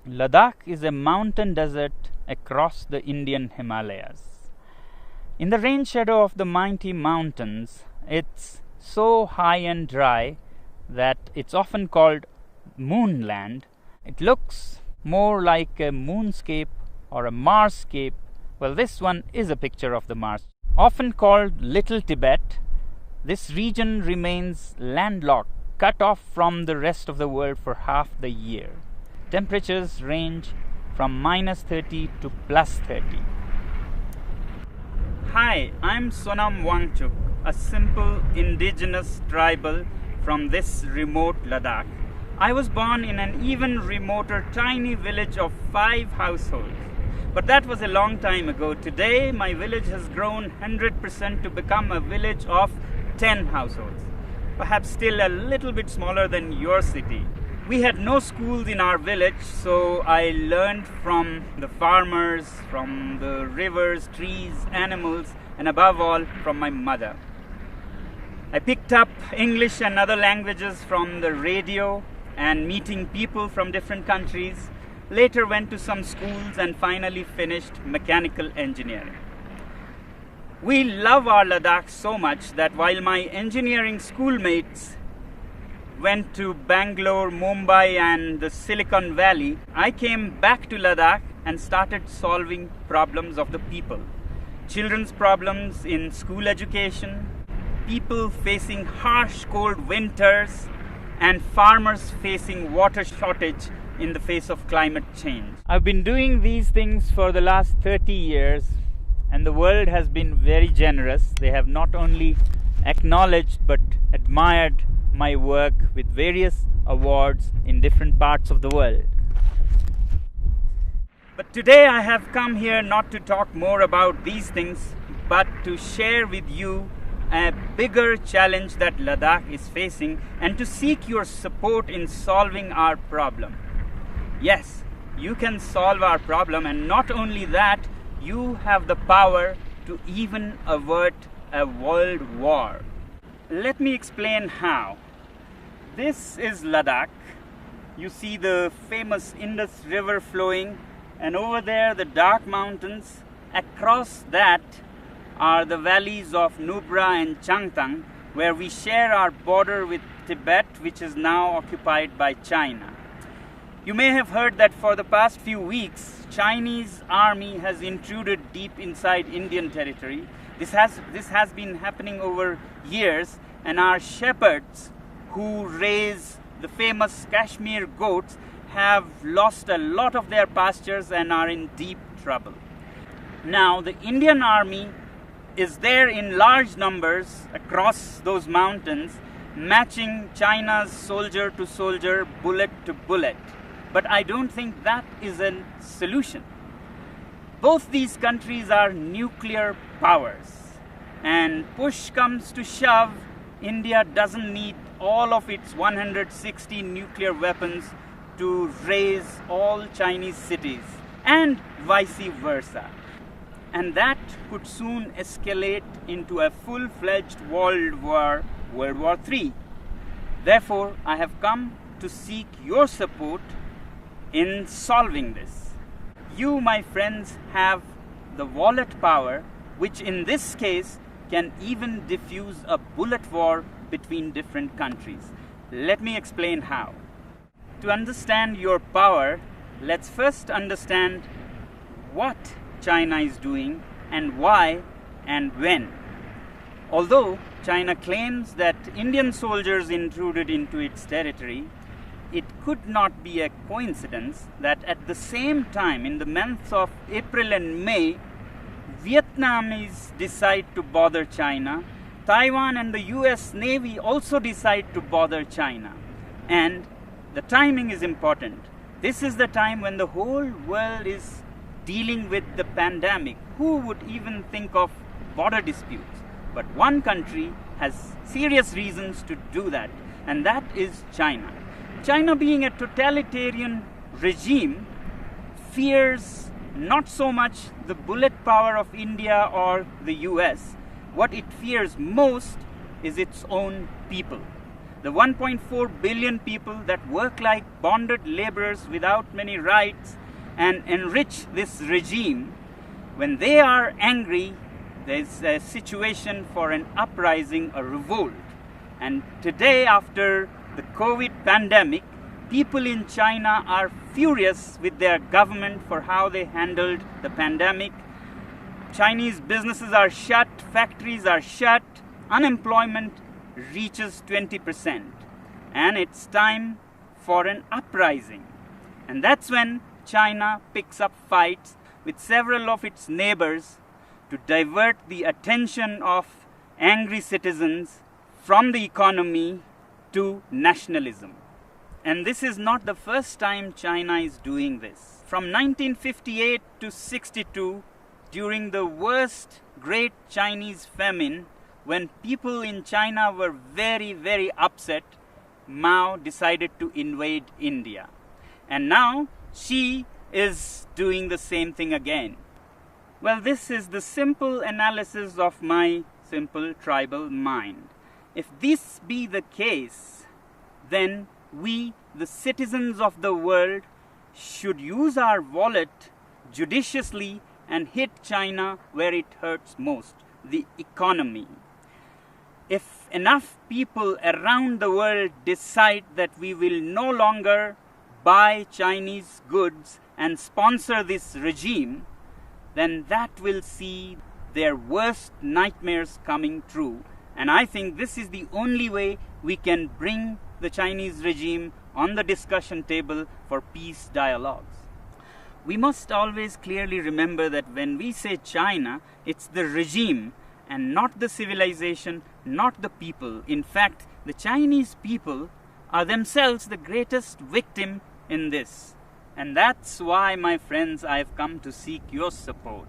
Ladakh is a mountain desert across the Indian Himalayas. In the rain shadow of the mighty mountains, it's so high and dry that it's often called moonland. It looks more like a moonscape or a Marsscape. Well, this one is a picture of the Mars. Often called Little Tibet, this region remains landlocked, cut off from the rest of the world for half the year. Temperatures range from -30 to +30. Hi, I'm Sonam Wangchuk, a simple indigenous tribal from this remote Ladakh. I was born in an even remoter tiny village of 5 households. But that was a long time ago. Today, my village has grown 100% to become a village of 10 households. Perhaps still a little bit smaller than your city. We had no schools in our village, so I learned from the farmers, from the rivers, trees, animals, and above all, from my mother. I picked up English and other languages from the radio and meeting people from different countries. Later went to some schools and finally finished mechanical engineering. We love our Ladakh so much that while my engineering schoolmates went to Bangalore, Mumbai and the Silicon Valley, I came back to Ladakh and started solving problems of the people. Children's problems in school education, people facing harsh cold winters, and farmers facing water shortage in the face of climate change. I've been doing these things for the last 30 years and the world has been very generous. They have not only acknowledged but admired my work with various awards in different parts of the world. But today I have come here not to talk more about these things but to share with you a bigger challenge that Ladakh is facing and to seek your support in solving our problem. Yes, you can solve our problem, and not only that, you have the power to even avert a world war. Let me explain how. This is Ladakh. You see the famous Indus River flowing, and over there the dark mountains. Across that are the valleys of Nubra and Changtang, where we share our border with Tibet, which is now occupied by China. You may have heard that for the past few weeks, Chinese army has intruded deep inside Indian territory. This has been happening over years, and our shepherds who raise the famous Kashmir goats have lost a lot of their pastures and are in deep trouble. Now, the Indian army is there in large numbers across those mountains, matching China's soldier to soldier, bullet to bullet. But I don't think that is a solution. Both these countries are nuclear powers. And push comes to shove, India doesn't need all of its 160 nuclear weapons to raise all Chinese cities, and vice versa. And that could soon escalate into a full-fledged world war, World War III. Therefore, I have come to seek your support in solving this. You, my friends, have the wallet power, which in this case can even diffuse a bullet war between different countries. Let me explain how. To understand your power, let's first understand what China is doing and why and when. Although China claims that Indian soldiers intruded into its territory, it could not be a coincidence that at the same time, in the months of April and May, Vietnamese decide to bother China. Taiwan and the US Navy also decide to bother China. And the timing is important. This is the time when the whole world is dealing with the pandemic. Who would even think of border disputes? But one country has serious reasons to do that, and that is China. China, being a totalitarian regime, fears not so much the bullet power of India or the US. What it fears most is its own people. the 1.4 billion people that work like bonded laborers without many rights and enrich this regime, when they are angry, there's a situation for an uprising, a revolt. And today, after the COVID pandemic, people in China are furious with their government for how they handled the pandemic. Chinese businesses are shut, factories are shut, unemployment reaches 20%. And it's time for an uprising. And that's when China picks up fights with several of its neighbors to divert the attention of angry citizens from the economy to nationalism. And this is not the first time China is doing this. From 1958 to 62, during the worst Great Chinese Famine, when people in China were very, very upset, Mao decided to invade India. And now Xi is doing the same thing again. Well, this is the simple analysis of my simple tribal mind. If this be the case, then we, the citizens of the world, should use our wallet judiciously and hit China where it hurts most, the economy. If enough people around the world decide that we will no longer buy Chinese goods and sponsor this regime, then that will see their worst nightmares coming true. And I think this is the only way we can bring the Chinese regime on the discussion table for peace dialogues. We must always clearly remember that when we say China, it's the regime and not the civilization, not the people. In fact, the Chinese people are themselves the greatest victim in this. And that's why, my friends, I've come to seek your support.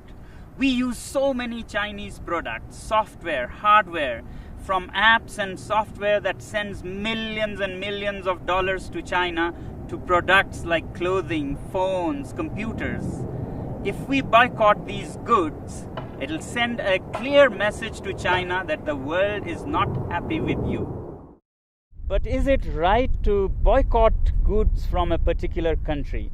We use so many Chinese products, software, hardware, from apps and software that sends millions and millions of dollars to China to products like clothing, phones, computers. If we boycott these goods, it'll send a clear message to China that the world is not happy with you. But is it right to boycott goods from a particular country?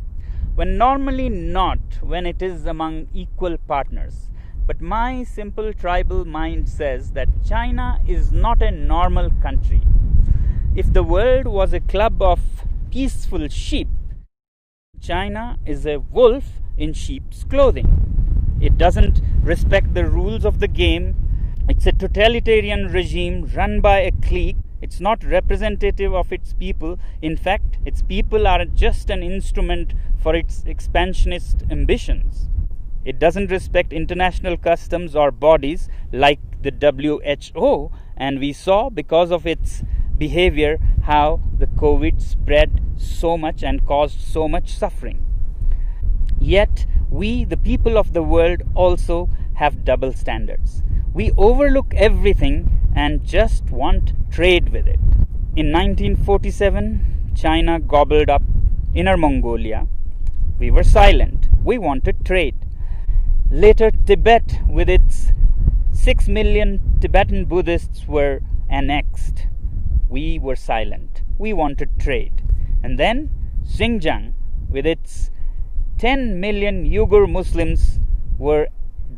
When normally not, when it is among equal partners. But my simple tribal mind says that China is not a normal country. If the world was a club of peaceful sheep, China is a wolf in sheep's clothing. It doesn't respect the rules of the game. It's a totalitarian regime run by a clique. It's not representative of its people. In fact, its people are just an instrument for its expansionist ambitions. It doesn't respect international customs or bodies like the WHO, and we saw because of its behavior how the COVID spread so much and caused so much suffering. Yet, we, the people of the world, also have double standards. We overlook everything and just want trade with it. In 1947, China gobbled up Inner Mongolia. We were silent. We wanted trade. Later, Tibet, with its 6 million Tibetan Buddhists, were annexed. We were silent. We wanted trade. And then Xinjiang, with its 10 million Uyghur Muslims, were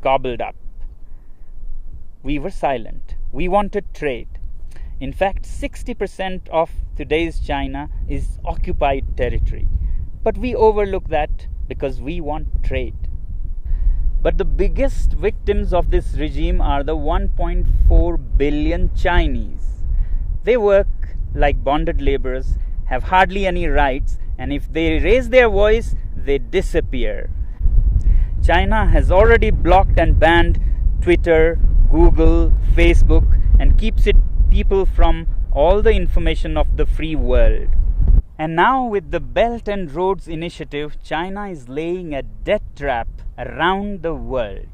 gobbled up. We were silent. We wanted trade. In fact, 60% of today's China is occupied territory. But we overlook that because we want trade. But the biggest victims of this regime are the 1.4 billion Chinese. They work like bonded laborers, have hardly any rights, and if they raise their voice, they disappear. China has already blocked and banned Twitter, Google, Facebook, and keeps its people from all the information of the free world. And now with the Belt and Roads Initiative, China is laying a debt trap around the world.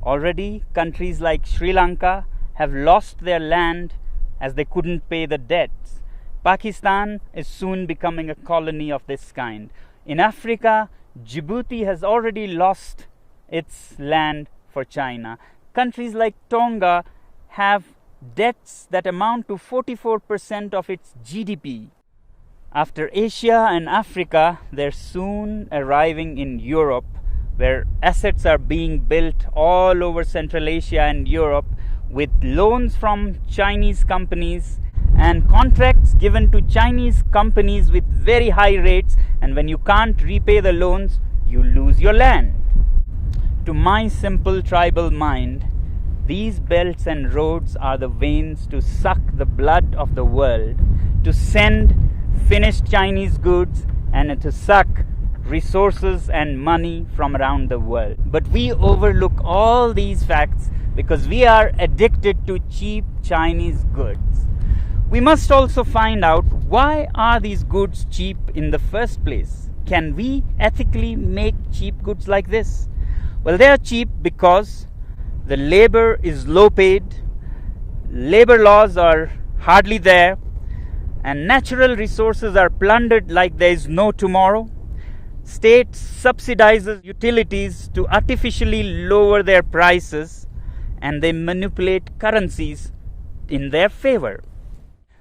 Already, countries like Sri Lanka have lost their land as they couldn't pay the debts. Pakistan is soon becoming a colony of this kind. In Africa, Djibouti has already lost its land for China. Countries like Tonga have debts that amount to 44% of its GDP. After Asia and Africa, they're soon arriving in Europe, where assets are being built all over Central Asia and Europe with loans from Chinese companies and contracts given to Chinese companies with very high rates, and when you can't repay the loans, you lose your land. To my simple tribal mind, these belts and roads are the veins to suck the blood of the world, to send finished Chinese goods and to suck resources and money from around the world. But we overlook all these facts because we are addicted to cheap Chinese goods. We must also find out, why are these goods cheap in the first place? Can we ethically make cheap goods like this? Well, they are cheap because the labor is low paid, labor laws are hardly there, and natural resources are plundered like there is no tomorrow. State subsidizes utilities to artificially lower their prices, and they manipulate currencies in their favor.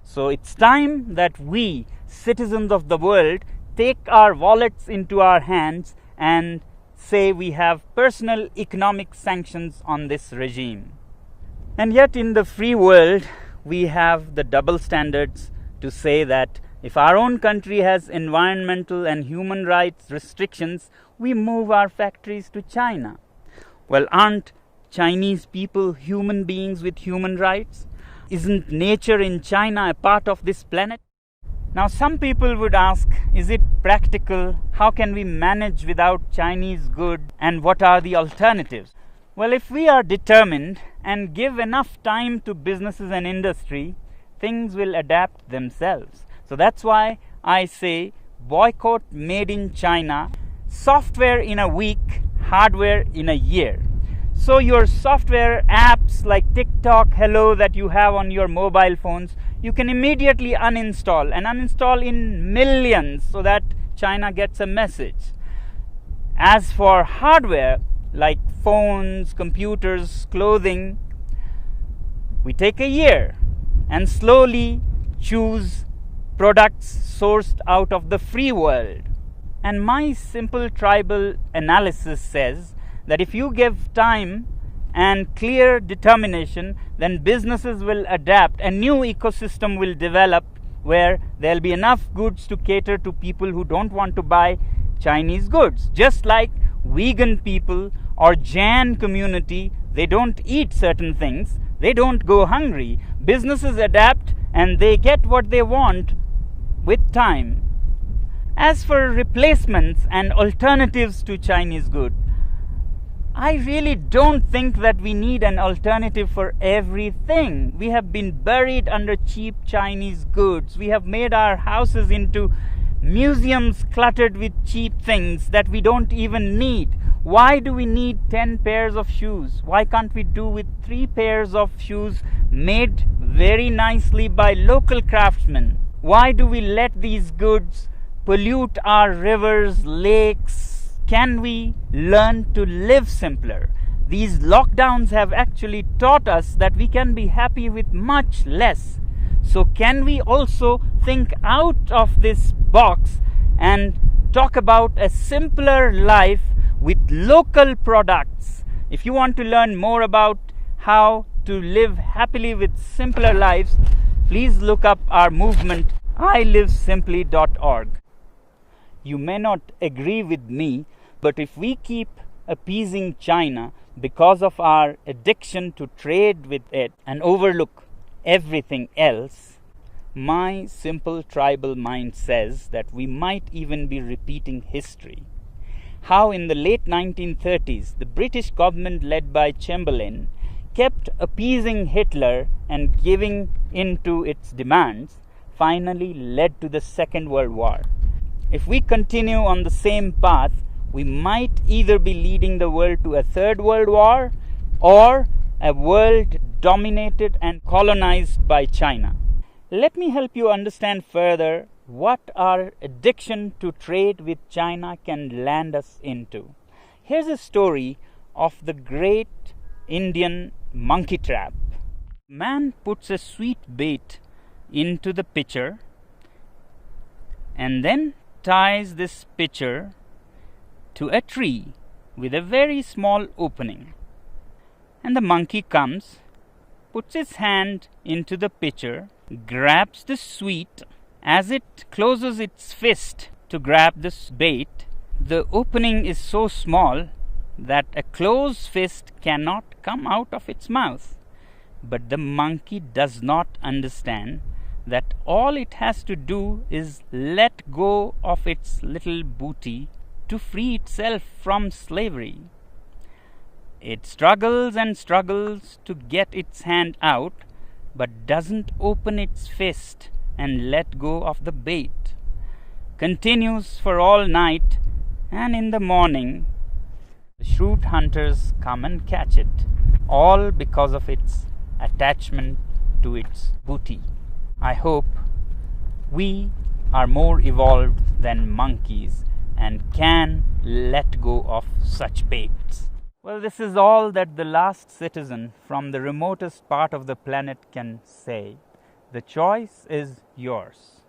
So it's time that we, citizens of the world, take our wallets into our hands and say we have personal economic sanctions on this regime. And yet in the free world, we have the double standards to say that if our own country has environmental and human rights restrictions, we move our factories to China. Well, aren't Chinese people human beings with human rights? Isn't nature in China a part of this planet? Now, some people would ask, is it practical? How can we manage without Chinese goods? And what are the alternatives? Well, if we are determined and give enough time to businesses and industry, things will adapt themselves. So that's why I say boycott made in China, software in a week, hardware in a year. So your software apps like TikTok, Hello that you have on your mobile phones, you can immediately uninstall and uninstall in millions so that China gets a message. As for hardware like phones, computers, clothing, we take a year and slowly choose products sourced out of the free world. And my simple tribal analysis says that if you give time and clear determination, then businesses will adapt. A new ecosystem will develop where there'll be enough goods to cater to people who don't want to buy Chinese goods. Just like vegan people or Jain community, they don't eat certain things, they don't go hungry. Businesses adapt and they get what they want with time. As for replacements and alternatives to Chinese goods, I really don't think that we need an alternative for everything. We have been buried under cheap Chinese goods. We have made our houses into museums cluttered with cheap things that we don't even need. Why do we need 10 pairs of shoes? Why can't we do with 3 pairs of shoes made very nicely by local craftsmen? Why do we let these goods pollute our rivers, lakes? Can we learn to live simpler? These lockdowns have actually taught us that we can be happy with much less. So can we also think out of this box and talk about a simpler life with local products? If you want to learn more about how to live happily with simpler lives, please look up our movement, ilivesimply.org. You may not agree with me, but if we keep appeasing China because of our addiction to trade with it and overlook everything else, my simple tribal mind says that we might even be repeating history. How in the late 1930s, the British government led by Chamberlain kept appeasing Hitler and giving in to its demands, finally led to the Second World War. If we continue on the same path, we might either be leading the world to a third world war or a world dominated and colonized by China. Let me help you understand further what our addiction to trade with China can land us into. Here's a story of the great Indian monkey trap. Man puts a sweet bait into the pitcher and then ties this pitcher to a tree with a very small opening. And the monkey comes, puts his hand into the pitcher, grabs the sweet. As it closes its fist to grab this bait, the opening is so small that a closed fist cannot come out of its mouth. But the monkey does not understand that all it has to do is let go of its little booty to free itself from slavery. It struggles and struggles to get its hand out, but doesn't open its fist and let go of the bait. Continues for all night, and in the morning, the shrewd hunters come and catch it, all because of its attachment to its booty. I hope we are more evolved than monkeys and can let go of such baits. Well, this is all that the last citizen from the remotest part of the planet can say. The choice is yours.